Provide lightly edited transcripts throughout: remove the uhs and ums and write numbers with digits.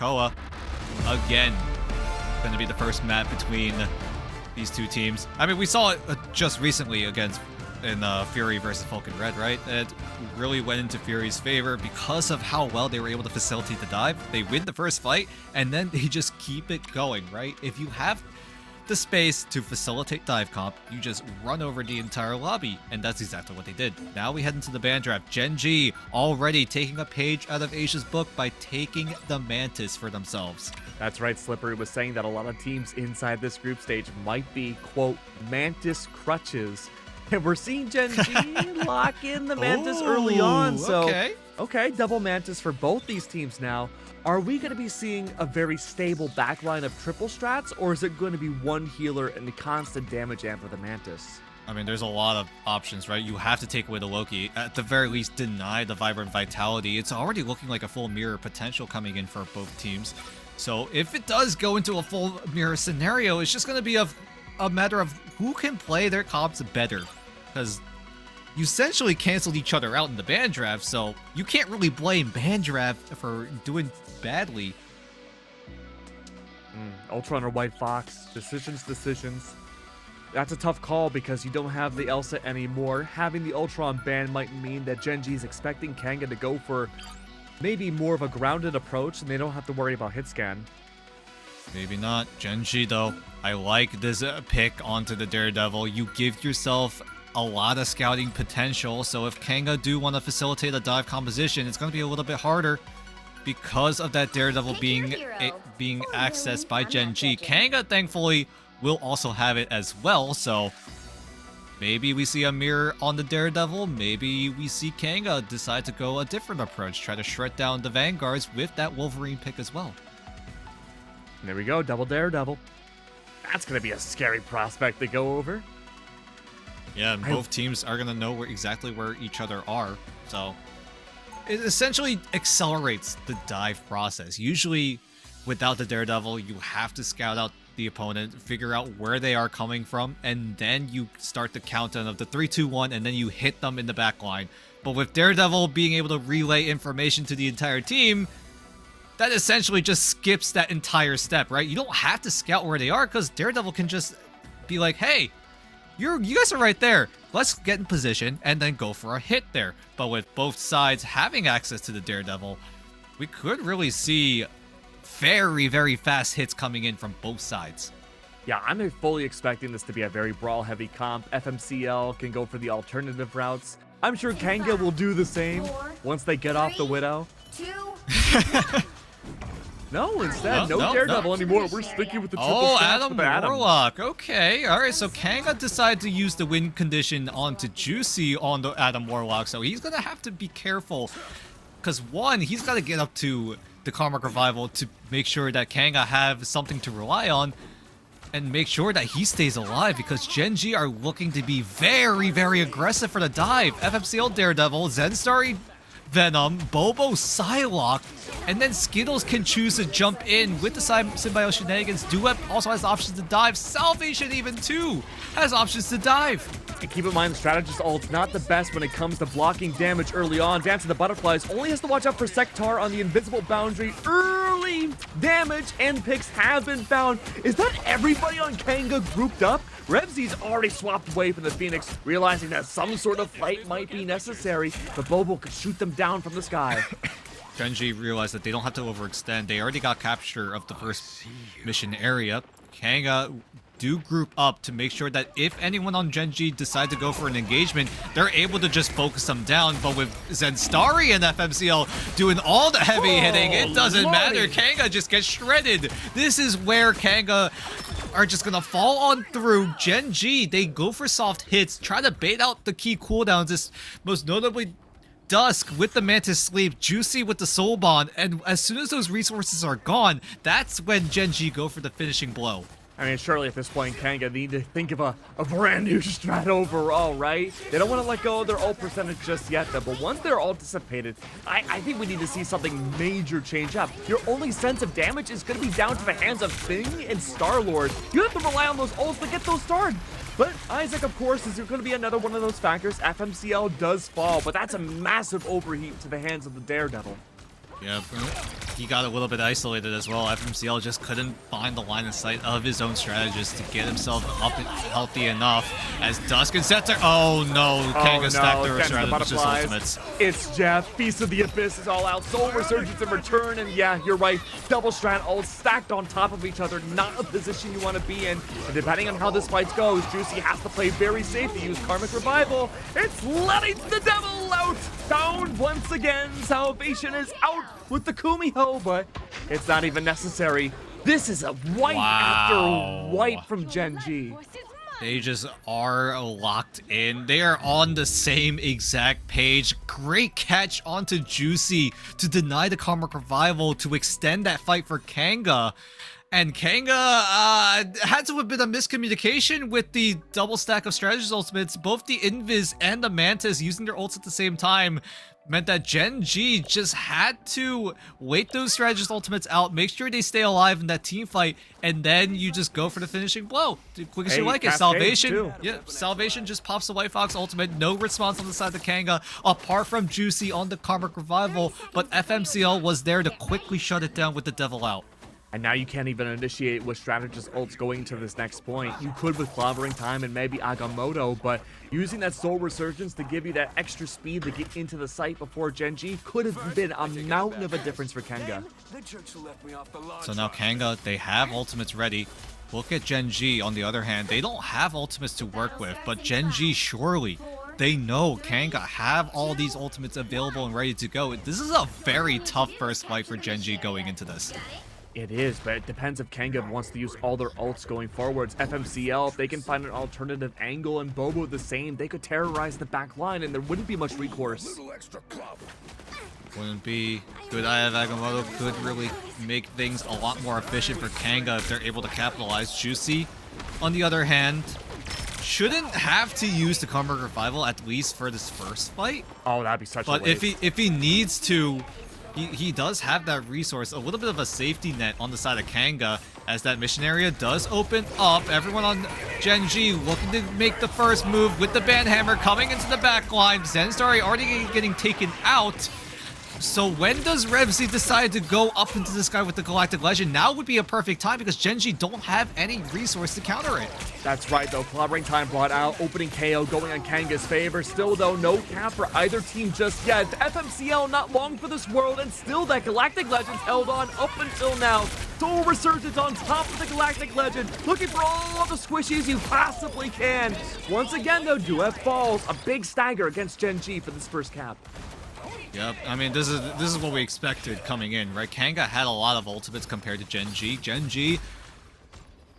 Krakoa. Again, going to be the first map between these two teams. I mean, we saw it just recently in Fury versus Falcon Red, right? It really went into Fury's favor because of how well they were able to facilitate the dive. They win the first fight, and then they just keep it going, right? If you have the space to facilitate dive comp, you just run over the entire lobby, and that's exactly what they did. Now we head into the ban draft. Gen G already taking a page out of Asia's book by taking the Mantis for themselves. That's right, Slippery was saying that a lot of teams inside this group stage might be, quote, Mantis crutches. And we're seeing Gen G lock in the Mantis early on, so... Okay, double Mantis for both these teams now. Are we going to be seeing a very stable backline of triple strats, or is it going to be one healer and the constant damage amp for the Mantis? I mean, there's a lot of options, right? You have to take away the Loki. At the very least, deny the Vibrant Vitality. It's already looking like a full mirror potential coming in for both teams. So if it does go into a full mirror scenario, it's just going to be a matter of who can play their comps better. Because you essentially canceled each other out in the ban draft, so you can't really blame ban draft for doing badly. Ultron or White Fox, decisions. That's a tough call because you don't have the Elsa anymore. Having the Ultron ban might mean that Gen G is expecting Kanga to go for maybe more of a grounded approach, and they don't have to worry about hit scan. Maybe not. Gen G, though, I like this pick onto the Daredevil. You give yourself a lot of scouting potential, so if Kanga do want to facilitate a dive composition, it's going to be a little bit harder because of that Daredevil being accessed by Gen G. Kanga, thankfully, will also have it as well, so maybe we see a mirror on the Daredevil, maybe we see Kanga decide to go a different approach, try to shred down the Vanguards with that Wolverine pick as well. There we go, double Daredevil. That's going to be a scary prospect to go over. Yeah, and both teams are going to know exactly where each other are, so it essentially accelerates the dive process. Usually, without the Daredevil, you have to scout out the opponent, figure out where they are coming from, and then you start the countdown of the 3, 2, 1, and then you hit them in the back line. But with Daredevil being able to relay information to the entire team, that essentially just skips that entire step, right? You don't have to scout where they are, because Daredevil can just be like, hey, you guys are right there. Let's get in position and then go for a hit there. But with both sides having access to the Daredevil, we could really see very, very fast hits coming in from both sides. Yeah, I'm fully expecting this to be a very brawl-heavy comp. FMCL can go for the alternative routes. I'm sure Kanga will do the same once they get off the Widow. 2, No, instead, no Daredevil anymore. We're sticking with the triple Oh, stats Adam Warlock. Okay, alright, so Kanga decided to use the win condition onto Juicy on the Adam Warlock, so he's gonna have to be careful. Because one, he's got to get up to the Karmic Revival to make sure that Kanga have something to rely on, and make sure that he stays alive, because Gen G are looking to be very, very aggressive for the dive. FMCL Daredevil, Zenstar Venom, Bobo Psylocke, and then Skittles can choose to jump in with the Symbiote Shenanigans. Duep also has options to dive. Salvation even too has options to dive. And keep in mind, the Strategist ult's not the best when it comes to blocking damage early on. Vance of the Butterflies only has to watch out for Sectar on the invisible boundary. Early damage and picks have been found. Is that everybody on Kanga grouped up? Revzy's already swapped away from the Phoenix, realizing that some sort of fight might be necessary, but Bobo could shoot them down from the sky. Gen G realized that they don't have to overextend. They already got capture of the first mission area. Kanga do group up to make sure that if anyone on Gen G decide to go for an engagement, they're able to just focus them down. But with Zenstari and FMCL doing all the heavy hitting, it doesn't matter. Kanga just gets shredded. This is where Kanga are just gonna fall on through. Gen G, they go for soft hits, try to bait out the key cooldowns, this most notably Dusk with the Mantis Sleep, Juicy with the Soul Bond, and as soon as those resources are gone, that's when Gen G go for the finishing blow. I mean, surely at this point, Kanga need to think of a brand new strat overall, right? They don't want to let go of their ult percentage just yet, though, but once they're all dissipated, I think we need to see something major change up. Your only sense of damage is going to be down to the hands of Thing and Star-Lord. You have to rely on those ults to get those started. But Isaac, of course, is going to be another one of those factors. FMCL does fall, but that's a massive overheat to the hands of the Daredevil. Yeah, he got a little bit isolated as well. FMCL just couldn't find the line of sight of his own strategist to get himself up and healthy enough as Dusk and Scepter. Oh no, KNG stacked their strategist ultimates. It's Jeff, Feast of the Abyss is all out, Soul Resurgence in return, and yeah, you're right, double strat ults stacked on top of each other, not a position you want to be in. And depending on how this fight goes, Juicy has to play very safe to use Karmic Revival. It's letting the devil out! Down once again, Salvation is out with the Kumiho, but it's not even necessary. This is a wipe after wipe from Gen G. They just are locked in. They are on the same exact page. Great catch onto Juicy to deny the Karmic Revival to extend that fight for KNG. And KNG had to have been a miscommunication with the double stack of strategist ultimates. Both the Invis and the Mantis using their ults at the same time meant that Gen G just had to wait those strategist ultimates out, make sure they stay alive in that team fight, and then you just go for the finishing blow. Quick as you like it. Salvation, Salvation just pops the White Fox ultimate. No response on the side of KNG, apart from Juicy on the Karmic Revival, but FMCL was there to quickly shut it down with the Devil out. And now you can't even initiate with strategist ults going to this next point. You could with Clobbering Time and maybe Agamotto, but using that Soul Resurgence to give you that extra speed to get into the site before Gen G could have been a mountain of a difference for KNG. So now KNG, they have ultimates ready. Look at Gen G on the other hand. They don't have ultimates to work with, but Gen G surely. They know KNG have all these ultimates available and ready to go. This is a very tough first fight for Gen G going into this. It is, but it depends if KNG wants to use all their ults going forwards. FMCL, if they can find an alternative angle, and Bobo the same, they could terrorize the back line and there wouldn't be much recourse. Wouldn't be good. Eye of Agamotto could really make things a lot more efficient for KNG if they're able to capitalize. Juicy, on the other hand, shouldn't have to use the Karmic Revival at least for this first fight. Oh, that'd be such a waste. But if he needs to, he does have that resource, a little bit of a safety net on the side of KNG, as that mission area does open up. Everyone on Gen G looking to make the first move with the Banhammer coming into the back line. Zenstari already getting taken out. So when does Revzy decide to go up into the sky with the Galactic Legend? Now would be a perfect time because Gen G don't have any resource to counter it. That's right, though. Clobbering Time brought out, opening KO going on KNG's favor. Still, though, no cap for either team just yet. FMCL not long for this world, and still that Galactic Legend's held on up until now. Soul Resurgence on top of the Galactic Legend, looking for all the squishies you possibly can. Once again, though, Duet falls. A big stagger against Gen G for this first cap. Yep, I mean, this is what we expected coming in, right? KNG had a lot of ultimates compared to Gen G. Gen G,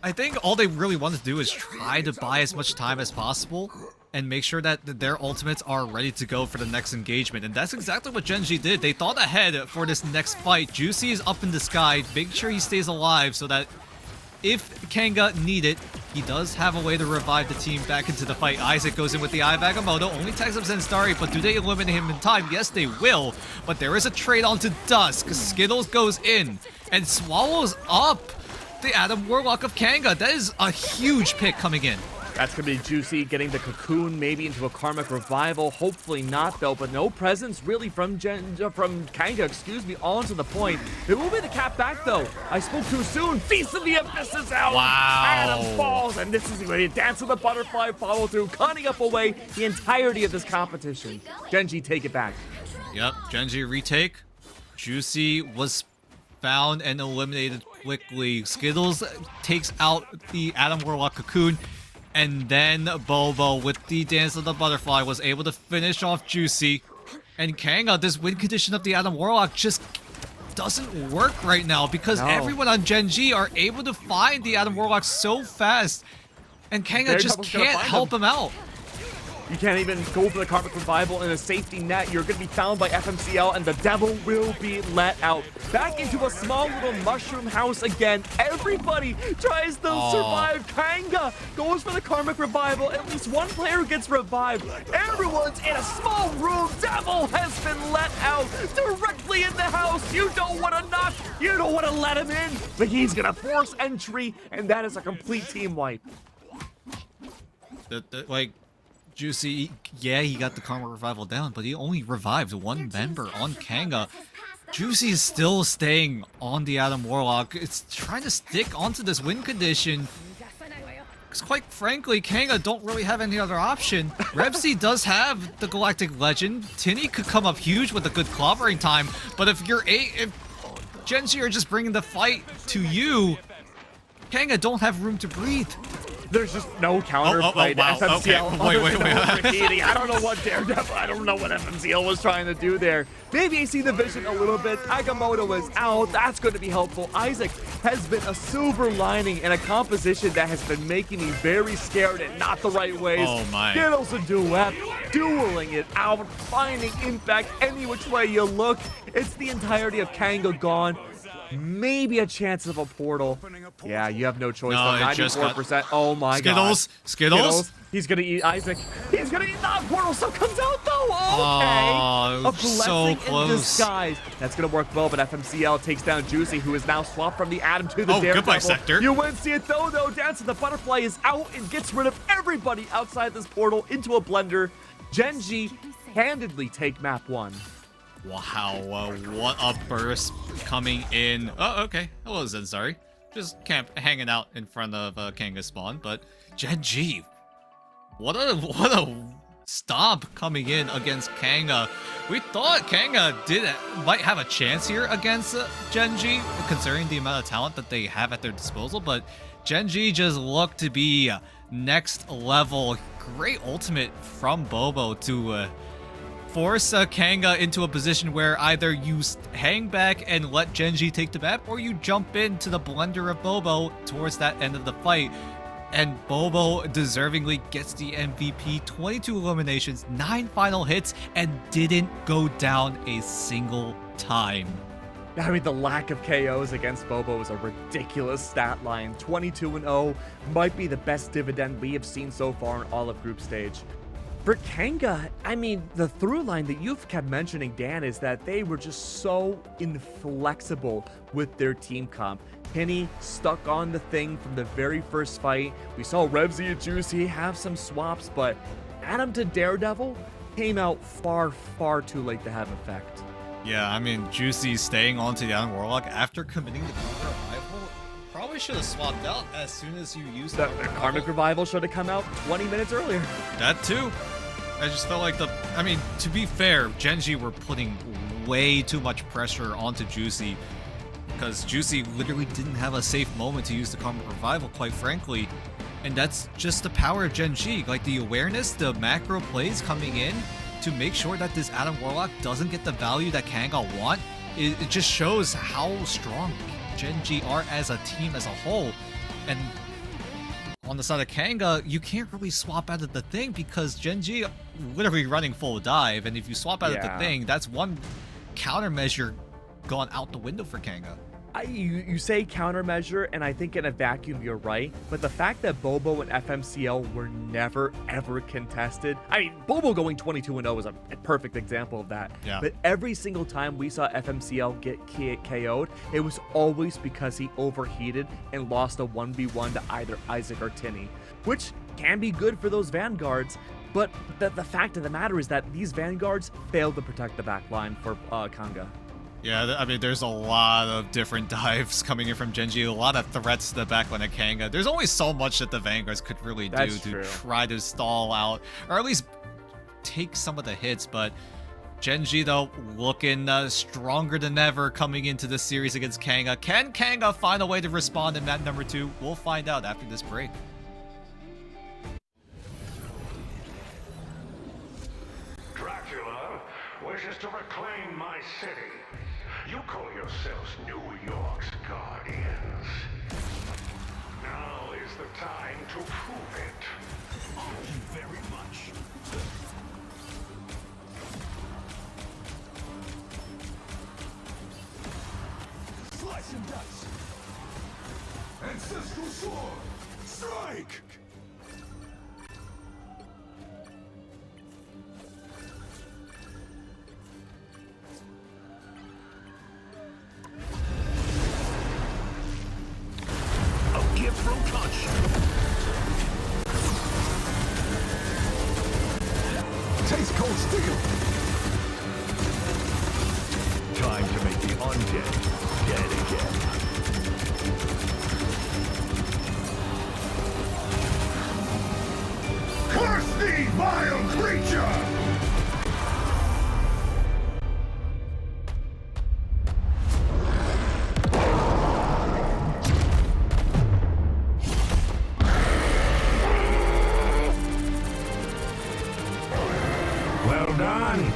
I think all they really want to do is try to buy as much time as possible and make sure that their ultimates are ready to go for the next engagement. And that's exactly what Gen G did. They thought ahead for this next fight. Juicy is up in the sky. Make sure he stays alive so that if KNG need it, he does have a way to revive the team back into the fight. Isaac goes in with the Eye of Agamotto, only tags up Zenstari, but do they eliminate him in time? Yes, they will, but there is a trade onto Dusk. Skittles goes in and swallows up the Adam Warlock of KNG. That is a huge pick coming in. That's going to be Juicy getting the Cocoon maybe into a Karmic Revival. Hopefully not, though, but no presence really from KNG, excuse me, onto the point. It will be the cap back, though. I spoke too soon. Feast of the Abyss is out. Wow. Adam falls, and this is where you dance with the butterfly follow through, cutting up away the entirety of this competition. Gen G take it back. Yep, Gen G retake. Juicy was found and eliminated quickly. Skittles takes out the Adam Warlock Cocoon. And then Bobo, with the Dance of the Butterfly, was able to finish off Juicy. And KNG, this win condition of the Adam Warlock just doesn't work right now because everyone on Gen G are able to find the Adam Warlock so fast. And KNG just can't help him out. You can't even go for the Karmic Revival in a safety net. You're going to be found by FMCL, and the devil will be let out. Back into a small little mushroom house again. Everybody tries to survive. KNG goes for the Karmic Revival. At least one player gets revived. Everyone's in a small room. Devil has been let out directly in the house. You don't want to knock. You don't want to let him in. But he's going to force entry, and that is a complete team wipe. Juicy, yeah, he got the Karmic Revival down, but he only revived one member on KNG. Juicy is still staying on the Adam Warlock. It's trying to stick onto this win condition. Because quite frankly, Kanga don't really have any other option. Revsy does have the Galactic Legend. Tinny could come up huge with a good clobbering time. But if Gen G are just bringing the fight to you, Kanga don't have room to breathe. There's just no counterplay to wow. FMCL. Okay. Wait. I don't know what Daredevil, I don't know what FMCL was trying to do there. Maybe I see the vision a little bit. Agamotto is out. That's going to be helpful. Isaac has been a silver lining in a composition that has been making me very scared in not the right ways. Oh my. Skittles a duet, dueling it out, finding impact any which way you look. It's the entirety of Kanga gone. Maybe a chance of a portal. Yeah, you have no choice. No, 94%. Oh my Skittles. god. Skittles. He's gonna eat Isaac. He's gonna eat that portal. So comes out though. Oh, Okay. A blessing so close. in disguise. That's gonna work well, but FMCL takes down Juicy, who is now swapped from the Atom to the Daredevil. Goodbye, Sector. You wouldn't see it though. Dance of the Butterfly is out and gets rid of everybody outside this portal into a blender. Gen G handedly take map 1. Wow, what a burst coming in. Oh, okay. Hello, Zen, sorry. Just hanging out in front of Kanga's spawn, but Gen G, what a stomp coming in against Kanga. We thought Kanga might have a chance here against Gen G, considering the amount of talent that they have at their disposal, but Gen G just looked to be next level. Great ultimate from Bobo to force Kanga into a position where either you hang back and let Gen G take the map, or you jump into the blender of Bobo towards that end of the fight. And Bobo deservingly gets the MVP, 22 eliminations, 9 final hits, and didn't go down a single time. I mean, the lack of KOs against Bobo is a ridiculous stat line. 22-0 might be the best dividend we have seen so far in all of group stage. For Kanga, I mean, the through line that you've kept mentioning, Dan, is that they were just so inflexible with their team comp. Penny stuck on the thing from the very first fight. We saw Revsy and Juicy have some swaps, but Adam to Daredevil came out far, far too late to have effect. Yeah, I mean, Juicy staying onto the Adam Warlock after committing the Karmic Revival probably should have swapped out as soon as you used The Karmic Revival should have come out 20 minutes earlier. That too. I just felt like to be fair, Gen G were putting way too much pressure onto Juicy, because Juicy literally didn't have a safe moment to use the Karmic Revival, quite frankly. And that's just the power of Gen G. Like, the awareness, the macro plays coming in to make sure that this Adam Warlock doesn't get the value that Kanga want. It just shows how strong Gen G are as a team as a whole. And on the side of Kanga, you can't really swap out of the thing because Gen G literally running full dive, and if you swap out of the thing, that's one countermeasure gone out the window for Kanga. You say countermeasure, and I think in a vacuum you're right, but the fact that Bobo and FMCL were never, ever contested. I mean, Bobo going 22-0 is a perfect example of that. Yeah. But every single time we saw FMCL get KO'd, it was always because he overheated and lost a 1v1 to either Isaac or Tinny, which can be good for those Vanguards, but the fact of the matter is that these Vanguards failed to protect the backline for Kanga. Yeah, I mean, there's a lot of different dives coming in from Gen G, a lot of threats to the backline of Kanga. There's only so much that the Vanguards could really do to try to stall out, or at least take some of the hits, but Gen G, though, looking stronger than ever coming into this series against Kanga. Can Kanga find a way to respond in map number 2? We'll find out after this break. Dracula wishes to reclaim my city. You call yourselves New York's guardians. Now is the time to prove it. Thank you very much. Slice and dice. Ancestral sword. Strike! Taste cold steel. Time to make the creature! Well done.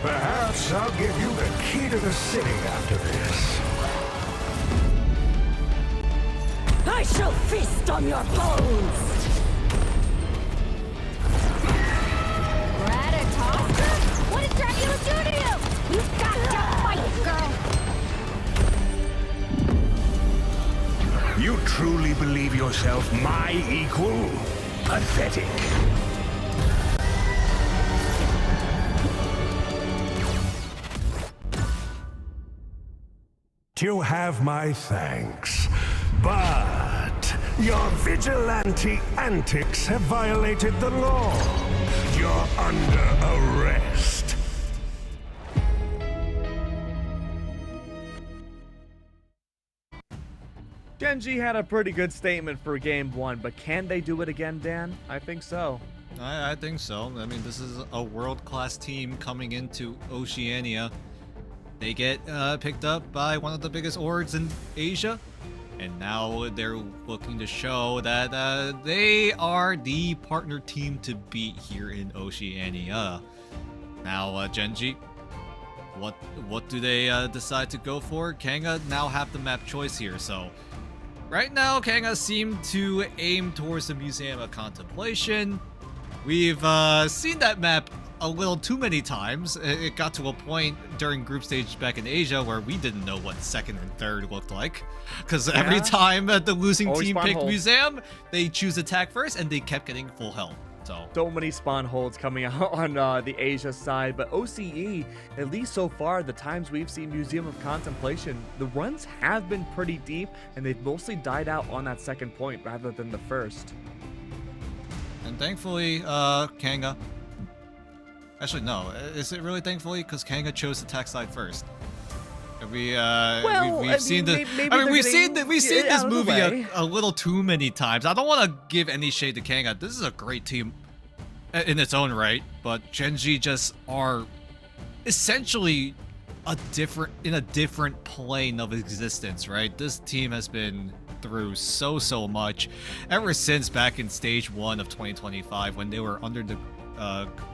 Perhaps I'll give you the key to the city after this. I shall feast on your bones! Ratatosker? What did Dracula do to you? You've got to fight, girl! You truly believe yourself my equal? Pathetic. You have my thanks, but your vigilante antics have violated the law. You're under arrest. Genji had a pretty good statement for Game 1, but can they do it again, Dan? I think so. I think so. I mean, this is a world-class team coming into Oceania. They get picked up by one of the biggest orgs in Asia, and now they're looking to show that they are the partner team to beat here in Oceania. Now, Genji, what do they decide to go for? Kanga now have the map choice here, so right now Kanga seem to aim towards the Museum of Contemplation. We've seen that map a little too many times. It got to a point during group stage back in Asia where we didn't know what second and third looked like, because every time the losing Always team spawn picked hold. Museum, they choose attack first, and they kept getting full health. So many spawn holds coming out on the Asia side, but OCE, at least so far, the times we've seen Museum of Contemplation, the runs have been pretty deep, and they've mostly died out on that second point rather than the first. And thankfully, Kanga. Actually, no. Is it really thankfully? Because Kanga chose attack side first. We've seen this. We've seen this movie a little too many times. I don't want to give any shade to Kanga. This is a great team in its own right, but Genji just are essentially in a different plane of existence, right? This team has been through so much ever since back in stage 1 of 2025 when they were under the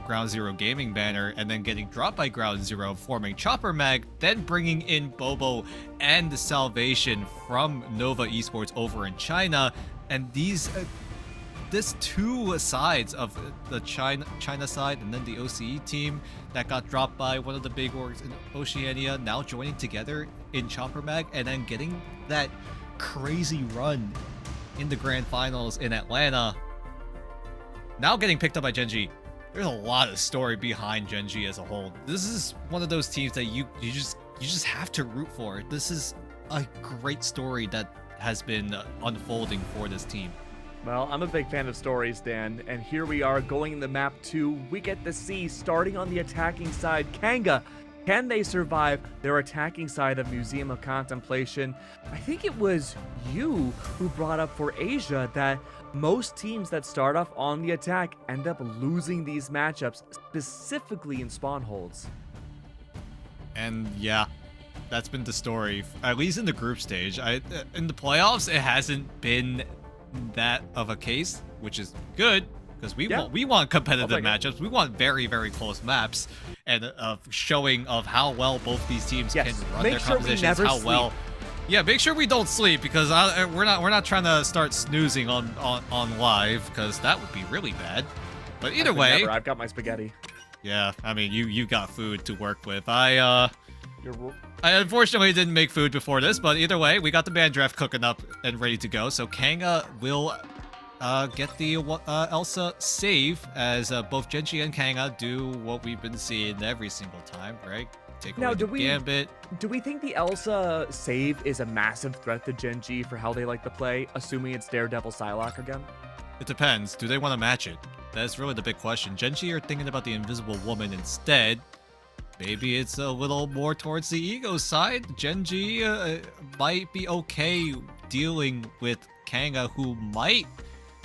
Ground Zero Gaming banner and then getting dropped by Ground Zero, forming Chopper Mag, then bringing in Bobo and the Salvation from Nova Esports over in China. And these two sides of the China side and then the OCE team that got dropped by one of the big orgs in Oceania now joining together in Chopper Mag and then getting that crazy run in the grand finals in Atlanta, now getting picked up by Genji. There's a lot of story behind Genji as a whole. This is one of those teams that you just have to root for. This is a great story that has been unfolding for this team. Well, I'm a big fan of stories, Dan, and here we are going in the map 2. We get to see, starting on the attacking side, Kanga. Can they survive their attacking side of Museum of Contemplation? I think it was you who brought up for Asia that most teams that start off on the attack end up losing these matchups, specifically in spawn holds. And yeah, that's been the story, at least in the group stage. In the playoffs, it hasn't been that of a case, which is good, because we want competitive matchups. We want very close maps and showing of how well both these teams can run their compositions. Yeah, make sure we don't sleep, because we're not trying to start snoozing on live, because that would be really bad. But either way, I've got my spaghetti. Yeah, I mean you got food to work with. I unfortunately didn't make food before this, but either way, we got the band draft cooking up and ready to go. So Kanga will get the Elsa save, as both Genji and Kanga do what we've been seeing every single time, right? Take away the Gambit. Do we think the Elsa save is a massive threat to Genji for how they like to play, assuming it's Daredevil Psylocke again? It depends. Do they want to match it? That's really the big question. Genji are thinking about the Invisible Woman instead. Maybe it's a little more towards the ego side. Genji might be okay dealing with Kanga, who might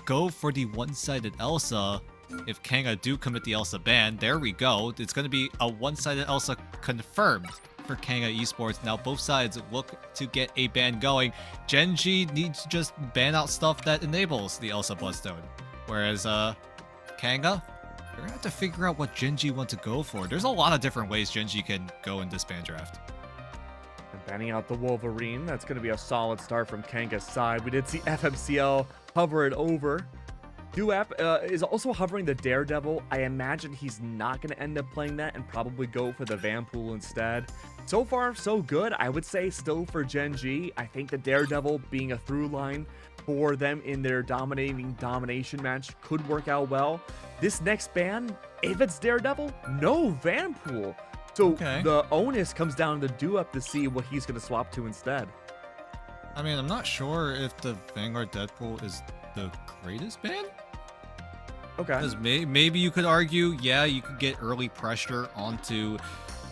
go for the one-sided Elsa if Kanga do commit the Elsa ban, there we go. It's going to be a one-sided Elsa confirmed for Kanga Esports. Now both sides look to get a ban going. Gen G needs to just ban out stuff that enables the Elsa Bloodstone. Whereas Kanga, you're going to have to figure out what Gen G want to go for. There's a lot of different ways Gen G can go in this ban draft. And banning out the Wolverine, that's going to be a solid start from Kanga's side. We did see FMCL hover it over. Duap is also hovering the Daredevil. I imagine he's not going to end up playing that and probably go for the Vanpool instead. So far, so good. I would say still for Gen G. I think the Daredevil being a through line for them in their domination match could work out well. This next ban, if it's Daredevil, no Vanpool. So the onus comes down to Duap to see what he's going to swap to instead. I mean, I'm not sure if the Vanguard Deadpool is the greatest ban. Okay. Because maybe you could argue, yeah, you could get early pressure onto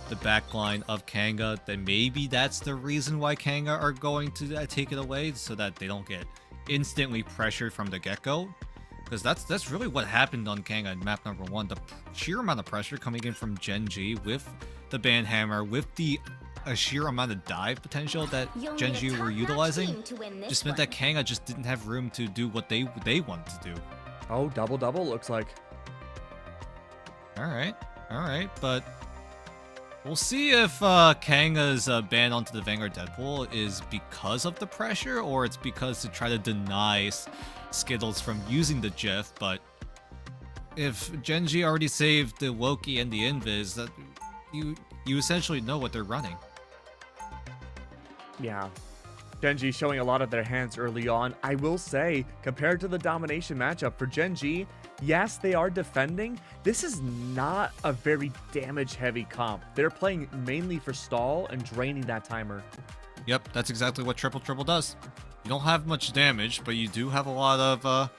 the backline of Kanga. Then maybe that's the reason why Kanga are going to take it away, so that they don't get instantly pressured from the get-go. Because that's really what happened on Kanga in map number 1. The sheer amount of pressure coming in from Gen G with the ban hammer, with the sheer amount of dive potential that Gen G were utilizing, just meant that Kanga just didn't have room to do what they wanted to do. Oh, double looks like. All right, but we'll see if Kanga's ban onto the Vanguard Deadpool is because of the pressure, or it's because to try to deny Skittles from using the GIF. But if Gen G already saved the Loki and the Invis, that you essentially know what they're running. Yeah. Gen G showing a lot of their hands early on. I will say, compared to the domination matchup for Gen G, yes, they are defending. This is not a very damage-heavy comp. They're playing mainly for stall and draining that timer. Yep, that's exactly what Triple does. You don't have much damage, but you do have a lot of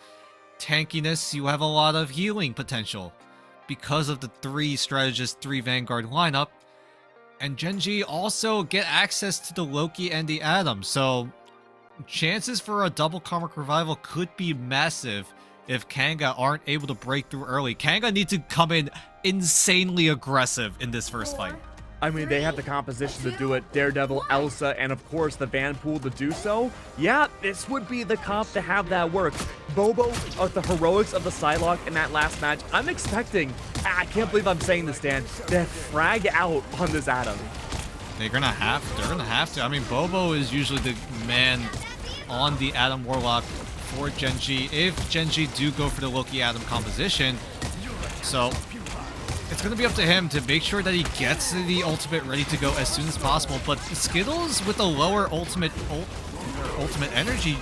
tankiness. You have a lot of healing potential because of the 3 strategist, 3 Vanguard lineup. And Gen G also get access to the Loki and the Atom, so chances for a double Karmic Revival could be massive if Kanga aren't able to break through early. Kanga need to come in insanely aggressive in this first fight. I mean, they have the composition to do it. Daredevil, Elsa, and of course the Vanpool to do so. Yeah, this would be the comp to have that work. Bobo, the heroics of the Psylocke in that last match, I'm expecting, I can't believe I'm saying this, Dan, to frag out on this Atom. They're gonna have to. I mean, Bobo is usually the man on the Atom Warlock for Gen G if Gen G do go for the Loki Atom composition. So it's going to be up to him to make sure that he gets the ultimate ready to go as soon as possible. But Skittles with a lower ultimate energy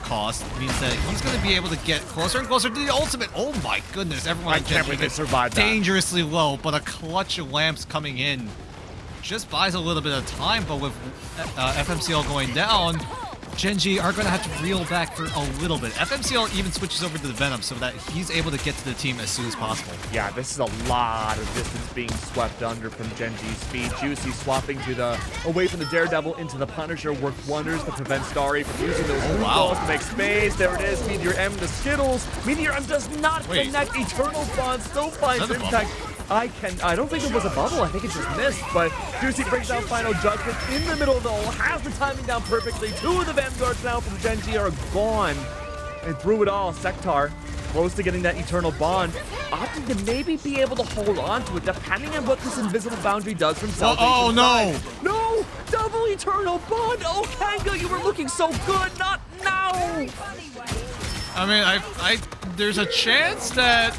cost means that he's going to be able to get closer and closer to the ultimate. Oh my goodness, everyone I can't believe they survived that. Dangerously low, but a clutch of lamps coming in just buys a little bit of time. But with FMCL going down, Gen G are going to have to reel back for a little bit. FMCL even switches over to the Venom so that he's able to get to the team as soon as possible. Yeah, this is a lot of distance being swept under from Gen G's speed. Juicy swapping to the away from the Daredevil into the Punisher worked wonders to prevent Starry from using those balls to make space. There it is, Meteor M to Skittles. Meteor M does not connect. Eternal Bond still finds impact. I don't think it was a bubble. I think it just missed. But Juicy brings down Final Judgment in the middle of the hole. Has the timing down perfectly. 2 of the Vanguards now from Gen G are gone. And through it all, Sektar close to getting that Eternal Bond. Opting to maybe be able to hold on to it, depending on what this invisible boundary does for himself. Oh, no! No! Double Eternal Bond! Oh, Kanga, you were looking so good! Not now! I mean, there's a chance that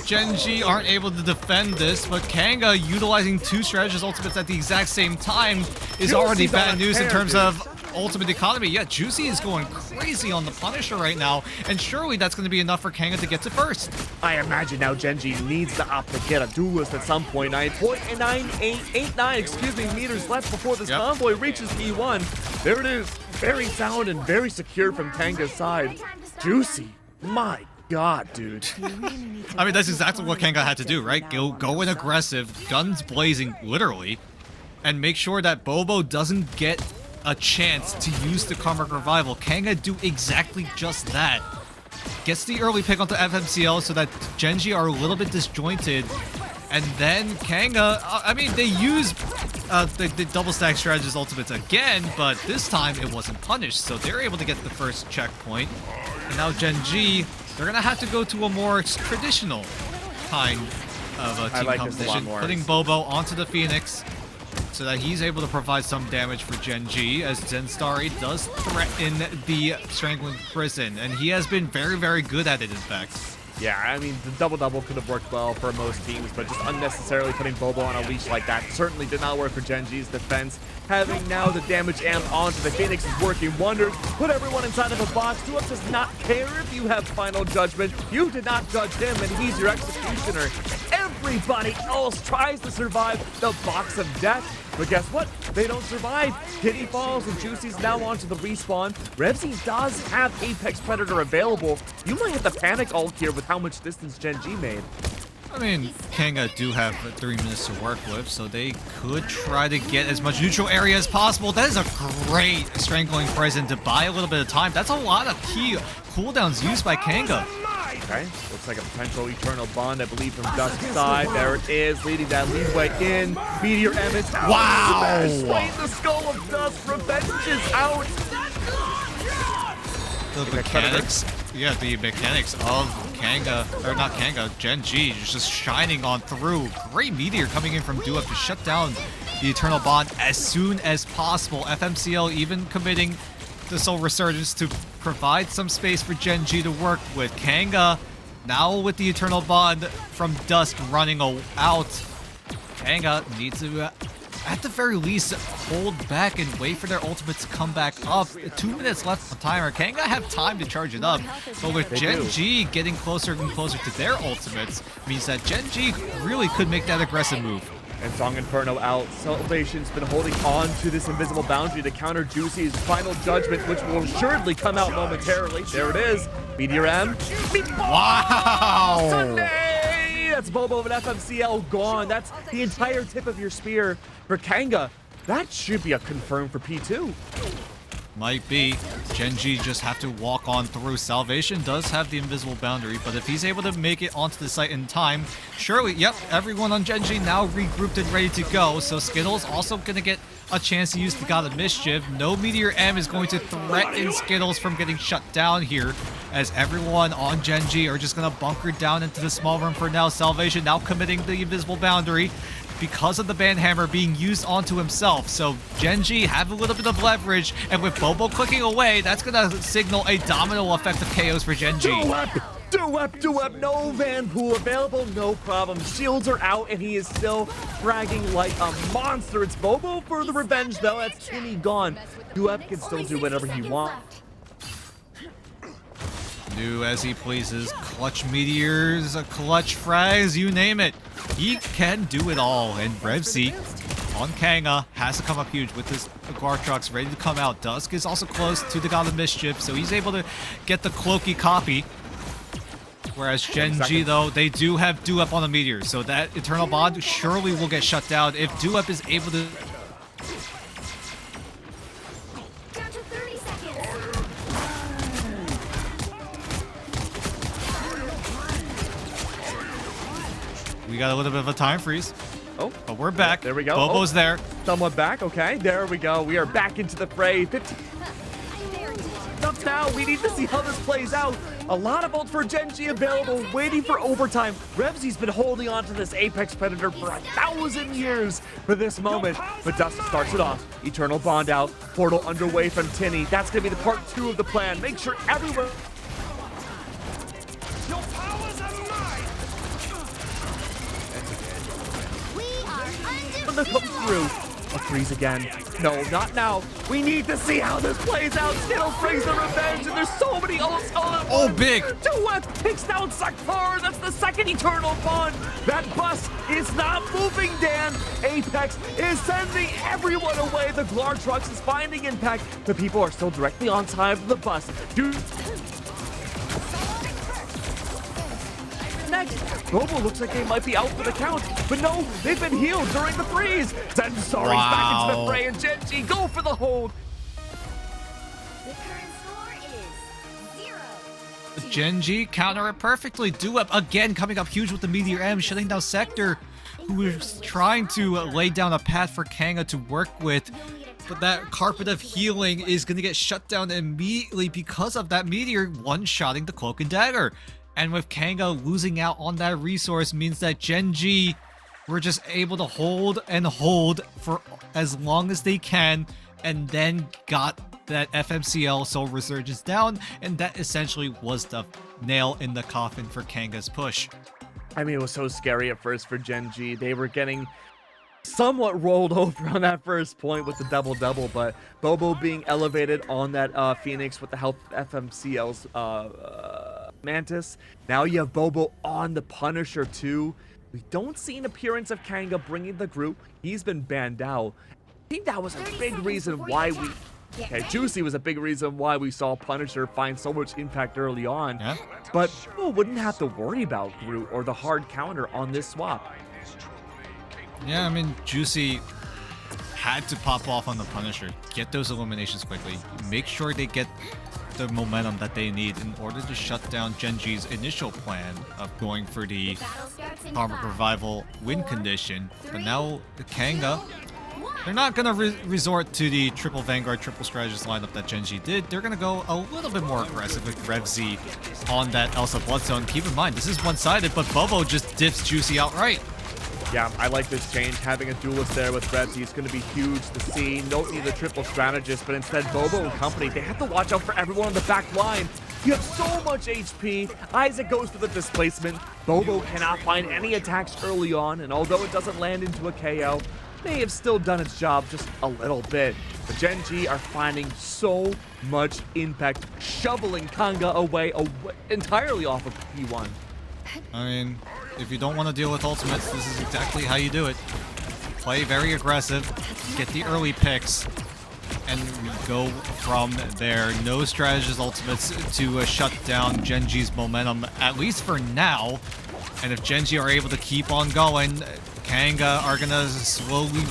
Gen G aren't able to defend this, but Kanga utilizing 2 strategist ultimates at the exact same time is already bad news in terms of ultimate economy. Yeah, Juicy is going crazy on the Punisher right now, and surely that's going to be enough for Kanga to get to first. I imagine now Gen G needs to opt to get a duelist at some point. 9.989 meters left before this convoy reaches P1. There it is, very sound and very secure from Kanga's side. Juicy, my God, dude. I mean, that's exactly what Kanga had to do, right? Go in aggressive, guns blazing, literally, and make sure that Bobo doesn't get a chance to use the Karmic Revival. Kanga do exactly just that. gets the early pick onto FMCL so that Gen G are a little bit disjointed. And then Kanga, I mean, they use the double stack strategist ultimates again, but this time it wasn't punished, so they're able to get the first checkpoint. And now Gen G, they're gonna have to go to a more traditional kind of a team composition, putting Bobo onto the Phoenix so that he's able to provide some damage for Gen G, as Zenstarry does threaten the Strangling Prison, and he has been very, very good at it, in fact. Yeah, I mean, the double-double could have worked well for most teams, but just unnecessarily putting Bobo on a leash like that certainly did not work for Gen G's defense. Having now the damage amp onto the Phoenix is working wonders. Put everyone inside of a box. Duop does not care if you have final judgment. You did not judge him, and he's your executioner. Everybody else tries to survive the box of death, but guess what? They don't survive. Kitty falls and Juicy's now onto the respawn. Revsy does have Apex Predator available. You might have to panic ult here with how much distance Gen G made. I mean, Kanga do have 3 minutes to work with, so they could try to get as much neutral area as possible. That is a great Strangling Prison to buy a little bit of time. That's a lot of key cooldowns used by Kanga. Okay, looks like a potential Eternal Bond, I believe, from Dusk's side. There it is, leading that leadway in. Meteor Emmett. Wow! Slaying the skull of Dusk. Revenge is out. The mechanics, yeah, the mechanics of Kanga, or not Kanga, Gen G, just shining on through. Great Meteor coming in from Duop to shut down the Eternal Bond as soon as possible. FMCL even committing the Soul Resurgence to provide some space for Gen G to work with. Kanga now with the Eternal Bond from Dusk running out. Kanga needs to, at the very least, hold back and wait for their ultimates to come back up. 2 minutes left on timer. Kanga have time to charge it up, but with Gen G getting closer and closer to their ultimates, means that Gen G really could make that aggressive move. And Song Inferno out. Salvation's been holding on to this invisible boundary to counter Juicy's final judgment, which will assuredly come out momentarily. There it is. Meteor M. Wow! Sunday! That's Bobo and FMCL gone. That's the entire tip of your spear for Kanga. That should be a confirm for P2. Might be. Gen G just have to walk on through. Salvation does have the invisible boundary, but if he's able to make it onto the site in time, surely, yep, everyone on Gen G now regrouped and ready to go. So Skittles also going to get a chance to use the God of Mischief. No Meteor M is going to threaten Skittles from getting shut down here, as everyone on Gen G are just going to bunker down into the small room for now. Salvation now committing the invisible boundary because of the Banhammer being used onto himself. So Gen G have a little bit of leverage, and with Bobo clicking away, that's gonna signal a domino effect of KOs for Gen G. Duep, no Van Pool available, no problem. Shields are out, and he is still fragging like a monster. It's Bobo for the revenge, though. That's Timmy gone. Duep can still do whatever he wants. Do as he pleases. Clutch meteors, clutch frags, you name it. He can do it all. And Revsy on Kanga has to come up huge with his Gartrox ready to come out. Dusk is also close to the God of Mischief, so he's able to get the Cloaky copy. Whereas Gen G, though, they do have Duep on the meteor, so that Eternal Bond surely will get shut down if Duep is able to. We got a little bit of a time freeze. Oh, but we're back. There we go. Bobo's there. Somewhat back. Okay, there we go. We are back into the fray. 15 up now. We need to see how this plays out. A lot of ult for Gen G available, waiting for overtime. Revsy's been holding on to this Apex Predator for 1,000 years for this moment. But Dusk starts it off. Eternal Bond out. Portal underway from Tinny. That's going to be the part 2 of the plan. Make sure everyone... come through. A freeze again. No, not now. We need to see how this plays out. Skittles brings the revenge, and there's so many ults all at once. Oh, big. Duet takes down Sakar. That's the second Eternal Bond. That bus is not moving, Dan. Apex is sending everyone away. The Gartrox is finding impact. The people are still directly on time for the bus. Dude. Next, Bobo looks like they might be out for the count, but no, they've been healed during the freeze. Zenstarry's back into the fray, and Gen G go for the hold. The current score is 0. Gen G counter it perfectly. Duep again coming up huge with the Meteor M, shutting down Sector, who is trying to lay down a path for Kanga to work with. But that Carpet of Healing is going to get shut down immediately because of that Meteor one-shotting the Cloak and Dagger. And with Kanga losing out on that resource means that Gen G were just able to hold and hold for as long as they can, and then got that FMCL Soul Resurgence down, and that essentially was the nail in the coffin for Kanga's push. I mean, it was so scary at first for Gen G. They were getting somewhat rolled over on that first point with the double-double, but Bobo being elevated on that Phoenix with the help of FMCL's Mantis. Now you have Bobo on the Punisher too. We don't see an appearance of Kanga bringing the group. He's been banned out. I think that was a big reason why we... Okay, Juicy was a big reason why we saw Punisher find so much impact early on. Yeah. But people wouldn't have to worry about Groot or the hard counter on this swap. Yeah, I mean, Juicy had to pop off on the Punisher, get those eliminations quickly, make sure they get the momentum that they need in order to shut down Gen G's initial plan of going for the Karmic Revival win condition. But now the Kanga, they're not going to resort to the triple Vanguard, triple strategist lineup that Gen G did. They're going to go a little bit more aggressive with Revzy on that Elsa Bloodstone. Keep in mind, this is one-sided, but Bobo just dips Juicy outright. Yeah, I like this change. Having a duelist there with Revzy is going to be huge to see. Don't need the triple strategist, but instead Bobo and company, they have to watch out for everyone on the back line. You have so much HP. Isaac goes for the displacement. Bobo cannot find any attacks early on, and although it doesn't land into a KO, may have still done its job just a little bit. The Gen G are finding so much impact, shoveling Kanga away entirely off of P1. I mean, if you don't want to deal with ultimates, this is exactly how you do it. Play very aggressive, get the early picks, and we go from there. No strategist ultimates to shut down Gen G's momentum, at least for now. And if Gen G are able to keep on going, Kanga are going to slowly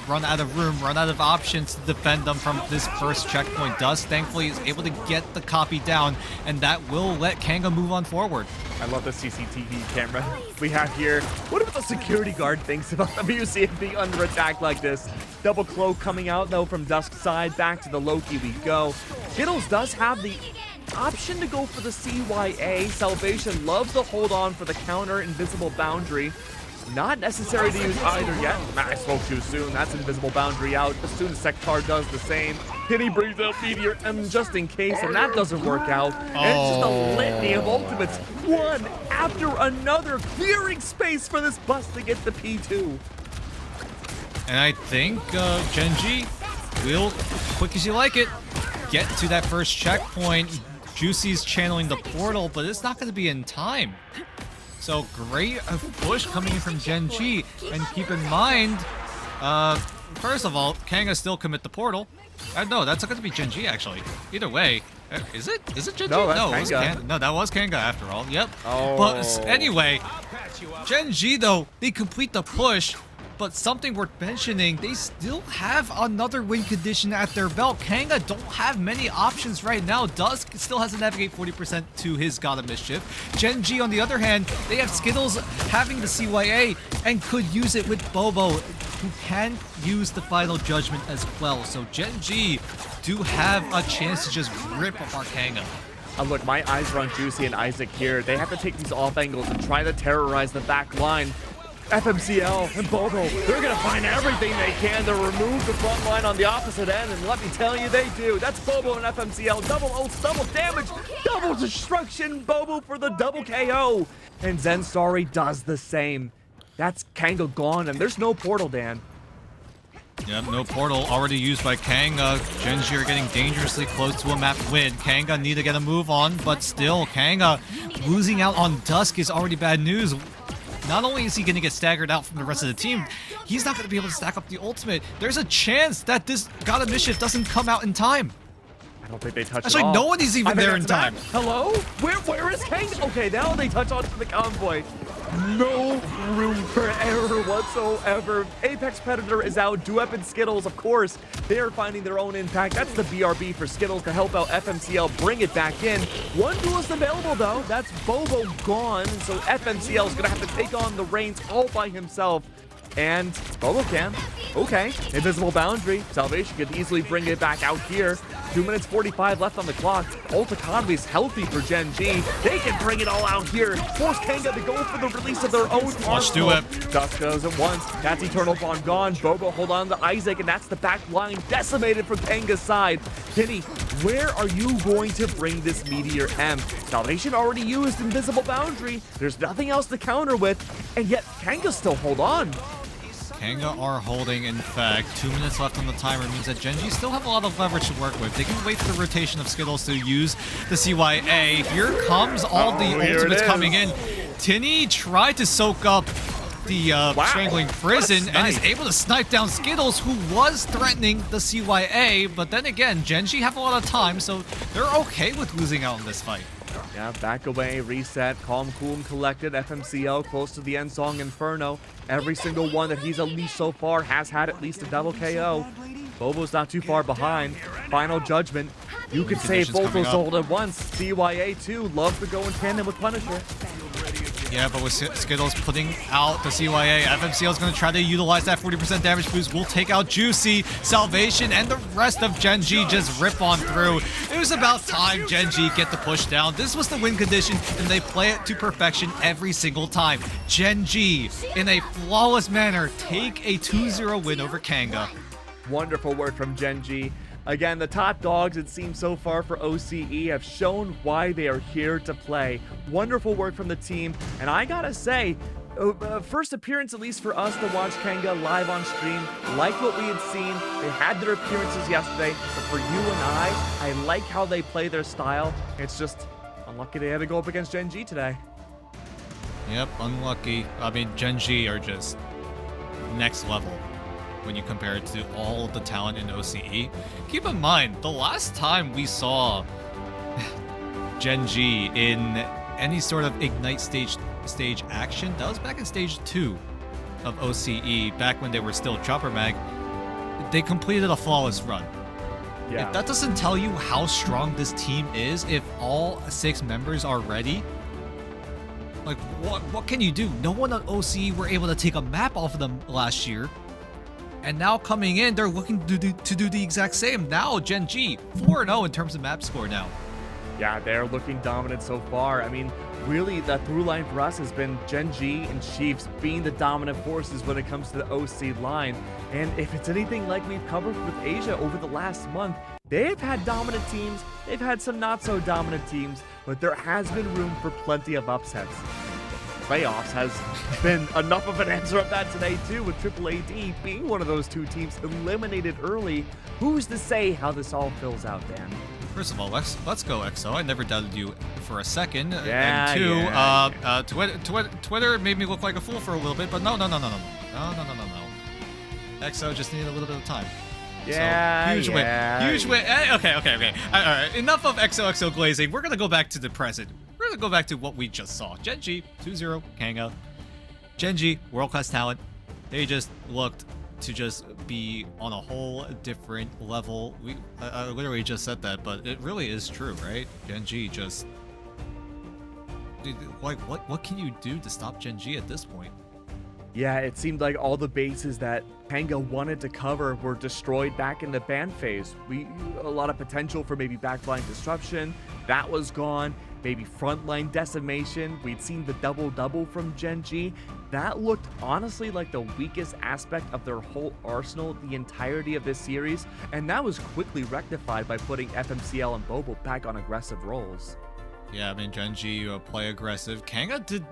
run out of room, run out of options to defend them from this first checkpoint. Dust, thankfully, is able to get the copy down, and that will let Kanga move on forward. I love the CCTV camera we have here. What about the security guard thinks about the museum being under attack like this? Double cloak coming out, though, from Dusk's side. Back to the Loki we go. Skittles does have the option to go for the CYA. Salvation loves to hold on for the counter invisible boundary. Not necessary to use either yet. I spoke too soon. That's invisible boundary out. As soon as Sektar does the same, Kitty brings out Meteor M just in case, and that doesn't work out. And it's just a litany of ultimates, one after another, clearing space for this bus to get the P2. And I think Gen G will, quick as you like it, get to that first checkpoint. Juicy's channeling the portal, but it's not going to be in time. So great push coming in from Gen G, and keep in mind, first of all, Kanga still commit the portal. No, that's going to be Gen G actually. Either way, is it Gen G? No, No, that's Kanga. no, that was Kanga after all. Yep. Oh. But anyway, Gen G though, they complete the push. But something worth mentioning, they still have another win condition at their belt. Kanga don't have many options right now. Dusk still has to navigate 40% to his God of Mischief. Gen G, on the other hand, they have Skittles having the CYA and could use it with Bobo, who can use the Final Judgment as well. So Gen G do have a chance to just rip apart Kanga. Look, my eyes are on Juicy and Isaac here. They have to take these off angles and try to terrorize the back line. FMCL and Bobo, they're going to find everything they can to remove the front line on the opposite end, and let me tell you, they do. That's Bobo and FMCL. Double ults, double damage, double destruction. Bobo for the double KO. And Zensari does the same. That's Kanga gone, and there's no portal, Dan. Yep, no portal already used by Kanga. Gen G are getting dangerously close to a map win. Kanga need to get a move on, but still, Kanga losing out on Dusk is already bad news. Not only is he going to get staggered out from the rest of the team, he's not going to be able to stack up the ultimate. There's a chance that this God of Mischief doesn't come out in time. I don't think they touch Actually, it all. no one is even there in time. Hello? Where is Kanga? Okay, now they touch onto the convoy. no room for error whatsoever. Apex Predator is out. Duep and Skittles, of course, they are finding their own impact. That's the BRB for Skittles to help out FMCL bring it back in. One duelist available, though. That's Bobo gone. So FMCL is going to have to take on the reins all by himself. And Bobo can. Okay, invisible boundary. Salvation could easily bring it back out here. 2 minutes 45 left on the clock. Ult economy's healthy for Gen G. They can bring it all out here. Force KNG to go for the release of their own Watch Duep. Dust goes at once. That's Eternal Bond gone. Bobo hold on to Isaac, and that's the back line decimated from KNG's side. Kenny, where are you going to bring this Meteor M? Salvation already used invisible boundary. There's nothing else to counter with, and yet KNG still hold on. KNG are holding. In fact, 2 minutes left on the timer means that Gen G still have a lot of leverage to work with. They can wait for the rotation of Skittles to use the CYA. Here comes all the ultimates coming in. Tinny tried to soak up the Strangling Prison and is able to snipe down Skittles, who was threatening the CYA. But then again, Gen G have a lot of time, so they're okay with losing out in this fight. Yeah, back away, reset, calm, cool, and collected. FMCL close to the end song Inferno. Every single one that he's unleashed so far has had at least a double KO. Bobo's not too far behind. Final Judgment. You could save both those ult at once. CYA too, love to go in tandem with Punisher. Yeah, but with Skittles putting out the CYA, FMCL is going to try to utilize that 40% damage boost. We'll take out Juicy, Salvation, and the rest of Gen G just rip on through. It was about time Gen G get the push down. This was the win condition, and they play it to perfection every single time. Gen G, in a flawless manner, take a 2-0 win over KNG. Wonderful work from Gen G. Again, the top dogs, it seems so far for OCE, have shown why they are here to play. Wonderful work from the team, and I gotta say, first appearance, at least for us to watch KNG live on stream, like what we had seen. They had their appearances yesterday, but for you and I like how they play their style. It's just unlucky they had to go up against Gen G today. Yep, unlucky. I mean, Gen G are just next level when you compare it to all the talent in OCE. Keep in mind, the last time we saw Gen G in any sort of Ignite stage action, that was back in stage 2 of OCE, back when they were still Chopper Mag. They completed a flawless run. Yeah. If that doesn't tell you how strong this team is, if all 6 members are ready, like what can you do? No one on OCE were able to take a map off of them last year. And now coming in, they're looking to do the exact same. Now, Gen G, 4-0 in terms of map score now. Yeah, they're looking dominant so far. I mean, really, the through line for us has been Gen G and Chiefs being the dominant forces when it comes to the OC line. And if it's anything like we've covered with Asia over the last month, they've had dominant teams, they've had some not so dominant teams, but there has been room for plenty of upsets. Playoffs has been enough of an answer of that today too, with Triple AD being one of those 2 teams eliminated early. Who's to say how this all fills out, Dan? First of all, let's go EXO. I never doubted you for a second. Yeah, and 2, Twitter made me look like a fool for a little bit, but no. EXO just needed a little bit of time. Yeah, so, huge win. Okay. All right, enough of XOXO glazing. We're gonna go back to the present. We're gonna go back to what we just saw. Gen G, 2-0, KNG. Gen G, world-class talent. They just looked to just be on a whole different level. I literally just said that, but it really is true, right? Gen G just... Like, what can you do to stop Gen G at this point? Yeah, it seemed like all the bases that KNG wanted to cover were destroyed back in the ban phase. A lot of potential for maybe backline disruption, that was gone. Maybe frontline decimation. We'd seen the double-double from Gen G. That looked honestly like the weakest aspect of their whole arsenal the entirety of this series, and that was quickly rectified by putting FMCL and Bobo back on aggressive roles. Yeah, I mean, Gen G play aggressive. KNG did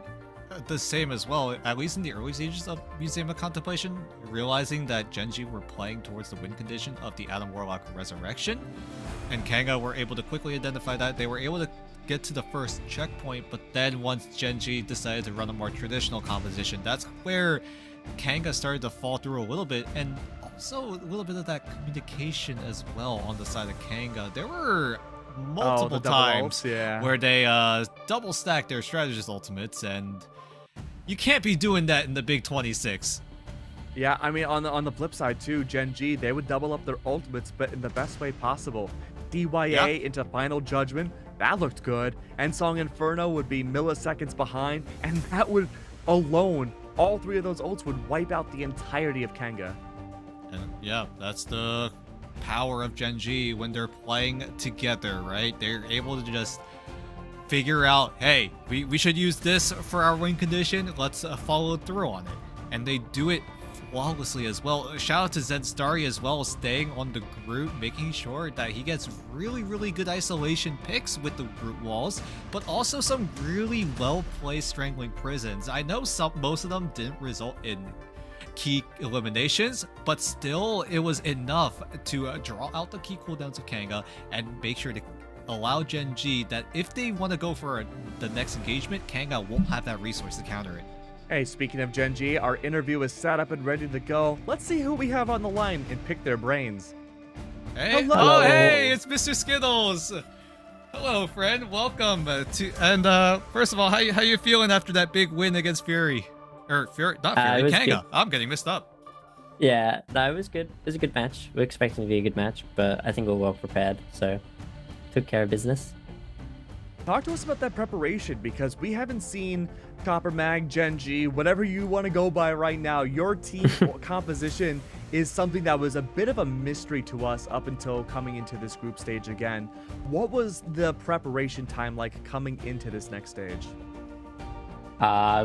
the same as well, at least in the early stages of Museum of Contemplation, realizing that Gen G were playing towards the win condition of the Adam Warlock Resurrection, and KNG were able to quickly identify that. They were able to get to the first checkpoint, but then once Gen G decided to run a more traditional composition, that's where KNG started to fall through a little bit, and also a little bit of that communication as well on the side of KNG. There were multiple times where they double stacked their strategist ultimates, and You can't be doing that in the Big 26. Yeah, I mean, on the flip side too, Gen G, they would double up their ultimates, but in the best way possible. DYA into Final Judgment, that looked good. And Song Inferno would be milliseconds behind, and that would alone, all 3 of those ults would wipe out the entirety of KNG. And yeah, that's the power of Gen G when they're playing together, right? They're able to just figure out, hey, we should use this for our win condition. Let's follow through on it. And they do it flawlessly as well. Shout out to Zedstari as well, staying on the group, making sure that he gets really, really good isolation picks with the group walls, but also some really well-placed strangling prisons. I know most of them didn't result in key eliminations, but still it was enough to draw out the key cooldowns of KNG and make sure to allow Gen G that if they want to go for the next engagement, KNG won't have that resource to counter it. Hey, speaking of Gen G, our interview is set up and ready to go. Let's see who we have on the line and pick their brains. Hey, hello. Oh, hey, it's Mr. Skittles. Hello, friend. Welcome first of all, how you feeling after that big win against Fury? Or Fury, not Fury, KNG. Good. I'm getting messed up. Yeah, no, it was good. It was a good match. We're expecting to be a good match, but I think we're well prepared, so took care of business. Talk to us about that preparation, because we haven't seen Copper Mag, Gen G, whatever you want to go by right now. Your team composition is something that was a bit of a mystery to us up until coming into this group stage again. What was the preparation time like coming into this next stage?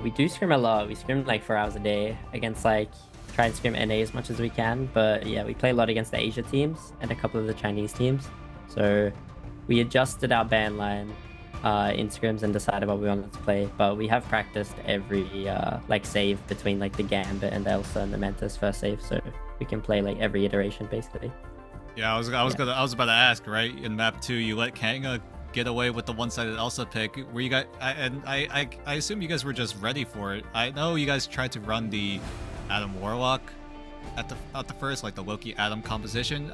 We do scrim a lot. We scrim like 4 hours a day against try and scrim NA as much as we can. But yeah, we play a lot against the Asia teams and a couple of the Chinese teams. So we adjusted our ban line in scrims and decided what we wanted to play, but we have practiced every save between the Gambit and the Elsa and the Mantis first save, so we can play every iteration basically. Yeah, I was about to ask, right? In map 2, you let KNG get away with the one-sided Elsa pick. Were you guys? I assume you guys were just ready for it. I know you guys tried to run the Adam Warlock at the first, the Loki Adam composition.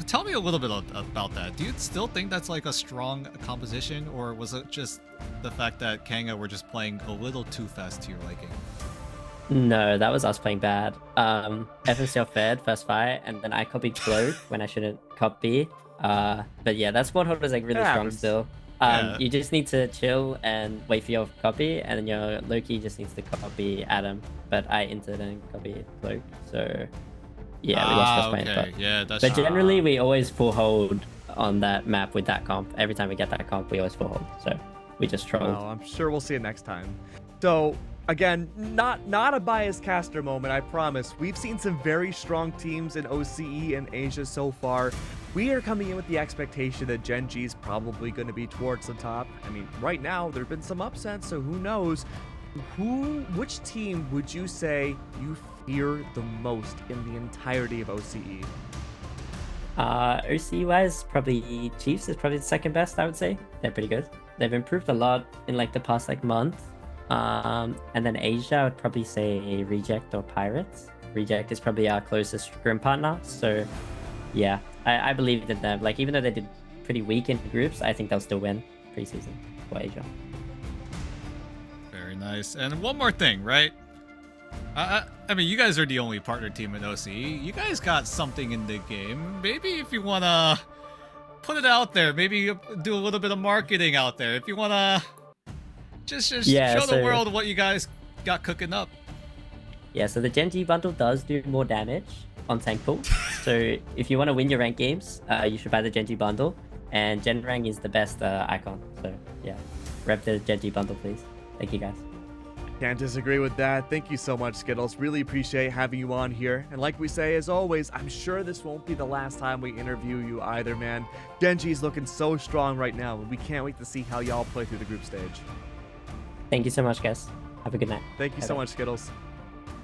Tell me a little bit about that. Do you still think that's a strong composition, or was it just the fact that KNG were just playing a little too fast to your liking? No, that was us playing bad. FMCL fed first fight, and then I copied Cloak when I shouldn't copy. But yeah, that squad holder is really strong still. You just need to chill and wait for your copy, and then your Loki just needs to copy Adam. But I entered and copied Cloak, so yeah, we lost first fight. Yeah, that's but generally, we always full hold on that map with that comp. Every time we get that comp, we always full hold. So we just trolled. Well, I'm sure we'll see it next time. So again, not a biased caster moment, I promise. We've seen some very strong teams in OCE and Asia so far. We are coming in with the expectation that Gen G is probably going to be towards the top. I mean, right now, there have been some upsets, so who knows? Which team would you say you fear the most in the entirety of OCE? OCE-wise, probably Chiefs is probably the second best, I would say. They're pretty good. They've improved a lot in the past month. And then Asia, I would probably say Reject or Pirates. Reject is probably our closest scrim partner, so yeah, I believe in them. Even though they did pretty weak in groups, I think they'll still win preseason for Asia. Very nice. And one more thing, right? I mean, you guys are the only partner team in OCE. You guys got something in the game. Maybe if you want to put it out there, maybe do a little bit of marketing out there. If you want to just show the world what you guys got cooking up. Yeah, so the Gen G bundle does do more damage on tank pool. So if you want to win your rank games, you should buy the Gen G bundle. And Gen Rank is the best icon. So yeah, rep the Gen G bundle, please. Thank you, guys. Can't disagree with that. Thank you so much, Skittles. Really appreciate having you on here. And like we say, as always, I'm sure this won't be the last time we interview you either, man. Gen G's looking so strong right now, and we can't wait to see how y'all play through the group stage. Thank you so much, guys. Have a good night. Thank you so much, Skittles.